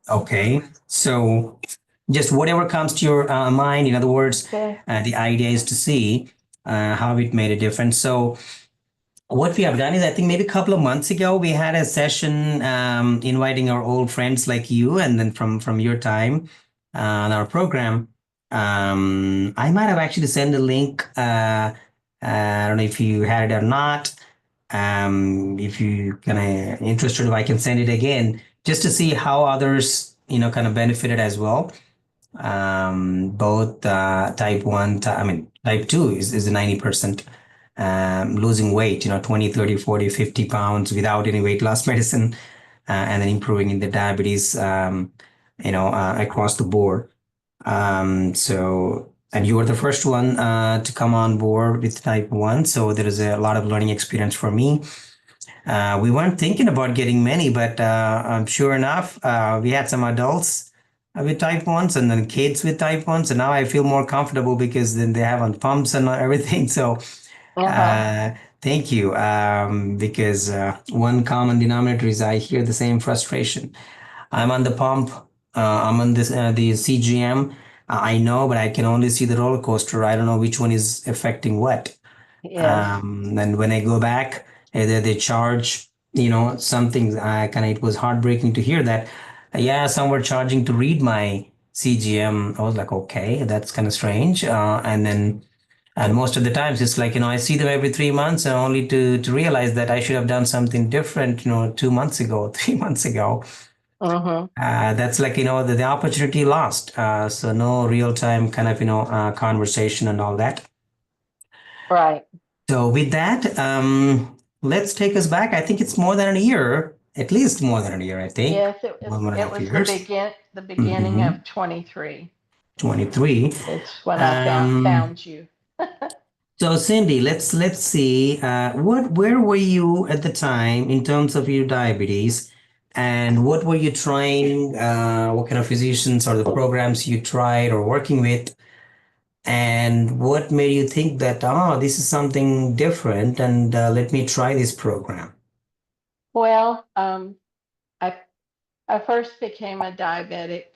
Okay, so just whatever comes to your mind. In other words, Okay. the idea is to see how it made a difference. So what we have done is, I think maybe a couple of months ago, we had a session inviting our old friends like you, and then from your time on our program. I might have actually sent a link. I don't know if you had it or not. If you kind of interested, if I can send it again, just to see how others, kind of benefited as well. Both type 1, I mean, type 2 is 90% losing weight, 20, 30, 40, 50 pounds without any weight loss medicine, and then improving in the diabetes, across the board. And you were the first one to come on board with type 1. So there is a lot of learning experience for me. We weren't thinking about getting many, but sure enough, we had some adults with type 1s and then kids with type 1s. And now I feel more comfortable because then they have on pumps and everything. So Uh-huh. uh, thank you. Because one common denominator is I hear the same frustration. I'm on the pump. I'm on the CGM. I know, but I can only see the roller coaster. I don't know which one is affecting what. Yes. And when I go back, they charge, something. It was heartbreaking to hear that. Yeah, some were charging to read my CGM. I was like, okay, that's kind of strange. And most of the times it's like, I see them every 3 months, and only to realize that I should have done something different, 2 months ago, 3 months ago. Mm-hmm. That's like, the opportunity lost. So no real time kind of, conversation and all that. Right. So with that, let's take us back. I think it's more than a year, at least more than a year, I think. Yes, it was One and a it half was years. the beginning Mm-hmm. of 23. 23. It's when I Um, found you. so Cindy, let's see. Where were you at the time in terms of your diabetes, and what were you trying? What kind of physicians or the programs you tried or working with? And what made you think that, this is something different, and let me try this program? Well, I I first became a diabetic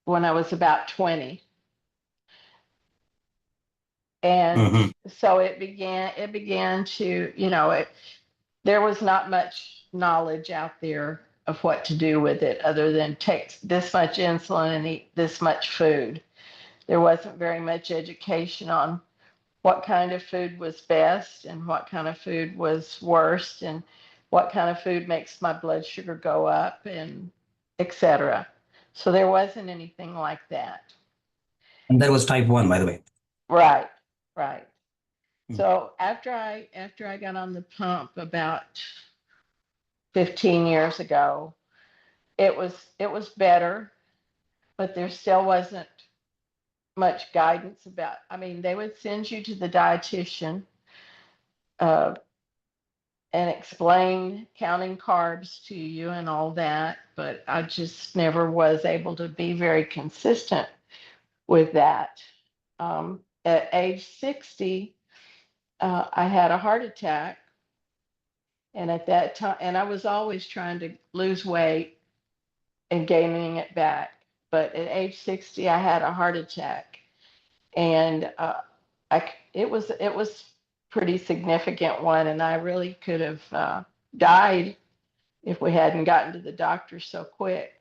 when I was about 20. And Hmm. so it began to, there was not much knowledge out there of what to do with it other than take this much insulin and eat this much food. There wasn't very much education on what kind of food was best and what kind of food was worst and what kind of food makes my blood sugar go up and etc. So there wasn't anything like that. And that was type 1, by the way. Right, right. So after I got on the pump about 15 years ago, it was better, but there still wasn't much guidance about. I mean, they would send you to the dietitian uh, and explain counting carbs to you and all that, but I just never was able to be very consistent with that. At age 60, I had a heart attack, and at that time, and I was always trying to lose weight and gaining it back. But at age 60, I had a heart attack, and it was pretty significant one, and I really could have died if we hadn't gotten to the doctor so quick.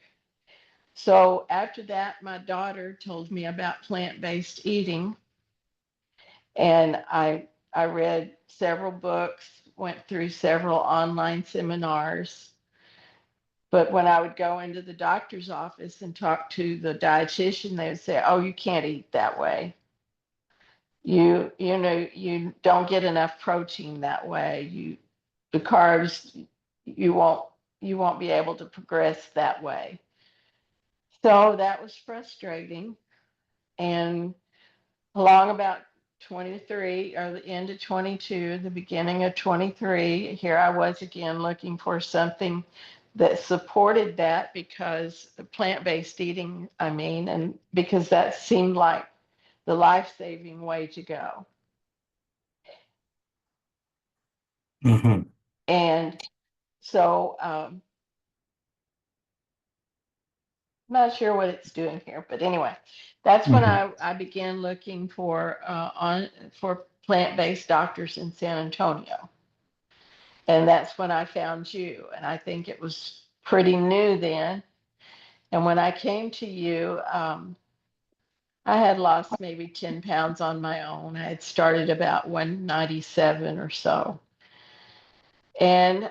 So after that, my daughter told me about plant-based eating, and I read several books, went through several online seminars. But when I would go into the doctor's office and talk to the dietitian, they would say, "Oh, you can't eat that way. You don't get enough protein that way. The carbs you won't be able to progress that way." So that was frustrating. And along about 23 or the end of 22, the beginning of 23, here I was again looking for something that supported that because plant-based eating, I mean, and because that seemed like the life-saving way to go. Hmm. And so not sure what it's doing here, but anyway, that's when Mhm. I began looking for plant-based doctors in San Antonio. And that's when I found you. And I think it was pretty new then. And when I came to you, I had lost maybe 10 pounds on my own. I had started about 197 or so. And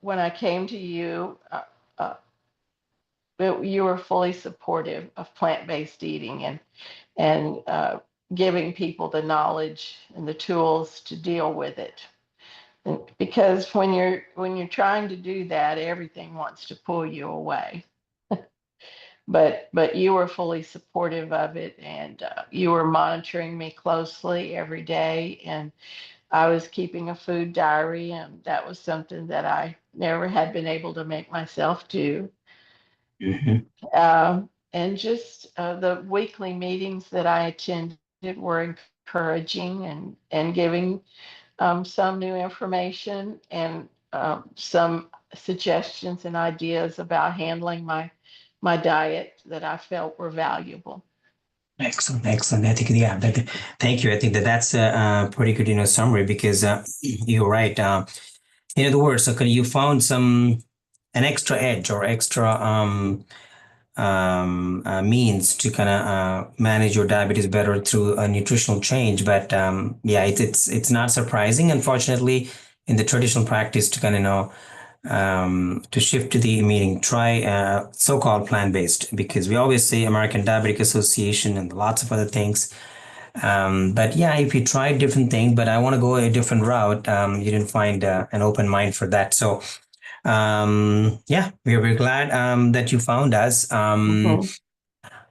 when I came to you, uh, you were fully supportive of plant-based eating and giving people the knowledge and the tools to deal with it. And because when you're trying to do that, everything wants to pull you away. But you were fully supportive of it, and you were monitoring me closely every day, and I was keeping a food diary, and that was something that I never had been able to make myself do. Mhm. And just the weekly meetings that I attended were encouraging and giving some new information and some suggestions and ideas about handling my diet that I felt were valuable. Excellent, excellent. I think, yeah, thank you. I think that that's a pretty good, summary because you're right. In other words, so you found an extra edge or extra means to kind of manage your diabetes better through a nutritional change. But yeah, it's not surprising, unfortunately, in the traditional practice to kind of to shift to the meaning, try so-called plant-based because we always say American Diabetic Association and lots of other things. But yeah, if you try different things, but I want to go a different route, you didn't find an open mind for that. So yeah, we're very glad that you found us. Mhm.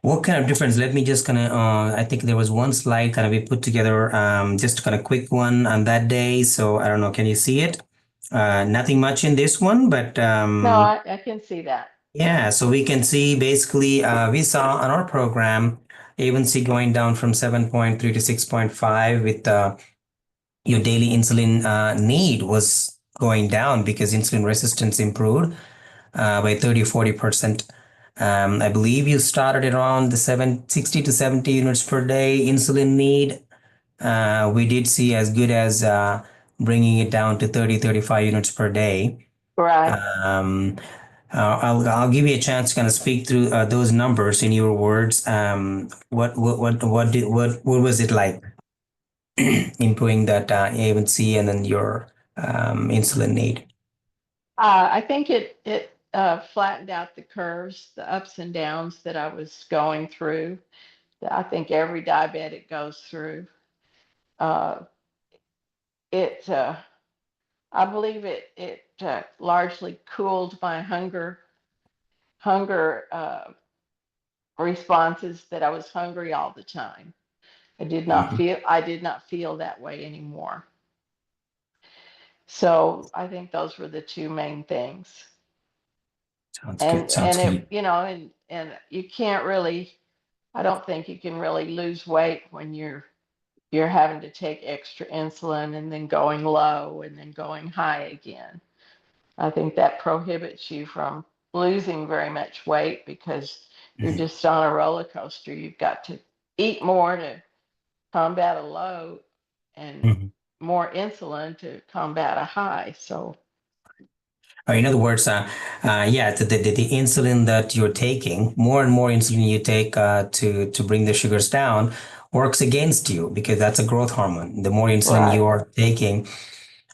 What kind of difference? Let me just kind of, I think there was one slide kind of we put together, just kind of quick one on that day. So I don't know, can you see it? Nothing much in this one, but No, I can see that. yeah, so we can see basically, we saw on our program A1C going down from 7.3 to 6.5 with your daily insulin need was going down because insulin resistance improved by 30-40%. I believe you started around the 60 to 70 units per day insulin need. We did see as good as bringing it down to 30-35 units per day. Right. Um, I'll give you a chance to kind of speak through those numbers in your words. What was it like improving that A1C and then your insulin need? I think it flattened out the curves, the ups and downs that I was going through, that I think every diabetic goes through. Uh, it I believe it largely cooled my hunger responses, that I was hungry all the time. Mhm. I did not feel that way anymore. So I think those were the two main things. Sounds good. And Sounds it, good. and you can't really, I don't think you can really lose weight when you're having to take extra insulin and then going low and then going high again. I think that prohibits you from losing very much weight because you're Mhm. just on a roller coaster. You've got to eat more to combat a low and Mhm. more insulin to combat a high. So, Or in other words, yeah, the insulin that you're taking, more and more insulin you take to bring the sugars down, works against you because that's a growth hormone. The more insulin you right, are taking,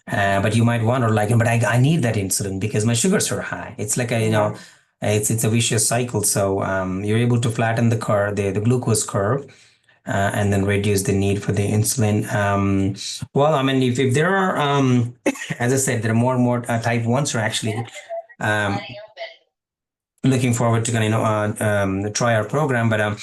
but you might wonder, like, but I need that insulin because my sugars are high. It's like a, right. it's a vicious cycle. So you're able to flatten the curve, the glucose curve, and then reduce the need for the insulin. Well, I mean, if there are, as I said, there are more and more type ones are actually um, looking forward to kind of try our program. But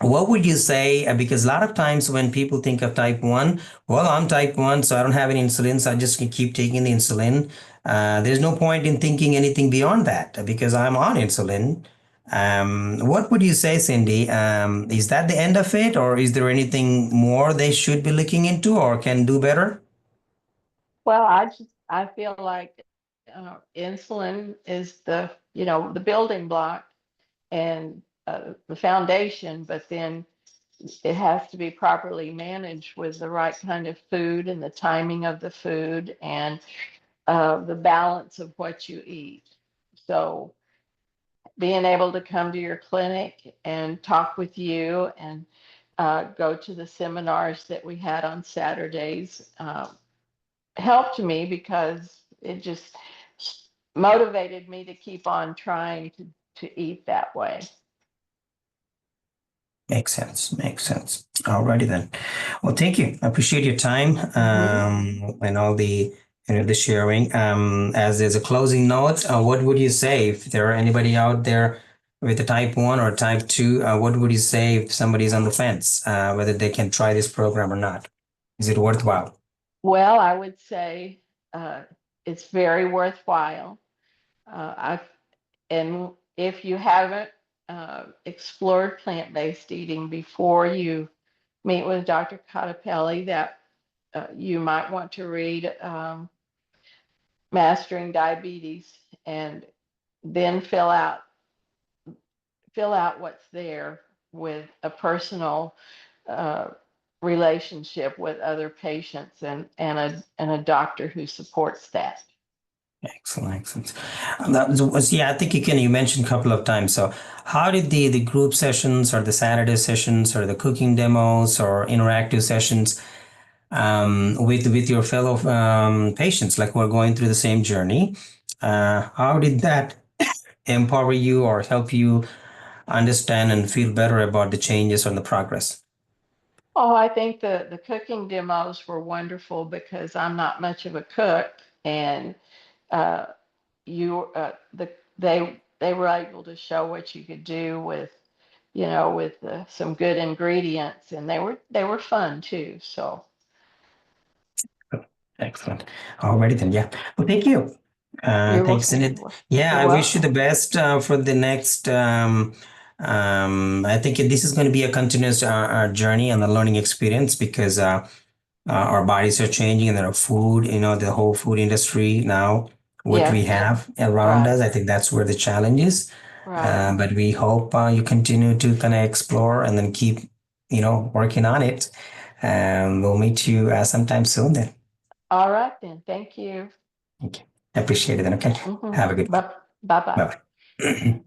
what would you say? Because a lot of times when people think of type 1, well, I'm type 1, so I don't have any insulin, so I just can keep taking the insulin. There's no point in thinking anything beyond that because I'm on insulin. What would you say, Cindy? Is that the end of it, or is there anything more they should be looking into or can do better? Well, I feel like insulin is the building block. and the foundation, but then it has to be properly managed with the right kind of food and the timing of the food and the balance of what you eat. So being able to come to your clinic and talk with you and go to the seminars that we had on Saturdays helped me because it just motivated me to keep on trying to eat that way. Makes sense. Makes sense. Alrighty then. Well, thank you. I appreciate your time and all the the sharing. As there's a closing note, what would you say if there are anybody out there with a type 1 or type 2? What would you say if somebody's on the fence, whether they can try this program or not? Is it worthwhile? Well, I would say it's very worthwhile. And if you haven't explored plant-based eating before you meet with Dr. Cottapelli, that you might want to read Mastering Diabetes and then fill out what's there with a personal relationship with other patients and a doctor who supports that. Excellent, excellent. Yeah, I think you mentioned a couple of times. So, how did the group sessions or the Saturday sessions or the cooking demos or interactive sessions with your fellow patients, like we're going through the same journey? How did that empower you or help you understand and feel better about the changes and the progress? Oh, I think the cooking demos were wonderful because I'm not much of a cook, and uh, they were able to show what you could do with with some good ingredients, and they were fun too. So Excellent. Alrighty then, yeah. Well, thank you. Thanks, Innit. Yeah, you're I wish you the welcome. best for the next. I think this is going to be a continuous journey and a learning experience because our bodies are changing and there are food, the whole food industry now, what we Yes, have around right, us. I think that's where the challenge is. right. But we hope you continue to kind of explore and then keep, working on it. We'll meet you sometime soon then. All right then. Thank you. Okay. I appreciate it then. Okay. Hmm. Have a good one. Bye bye. Bye bye.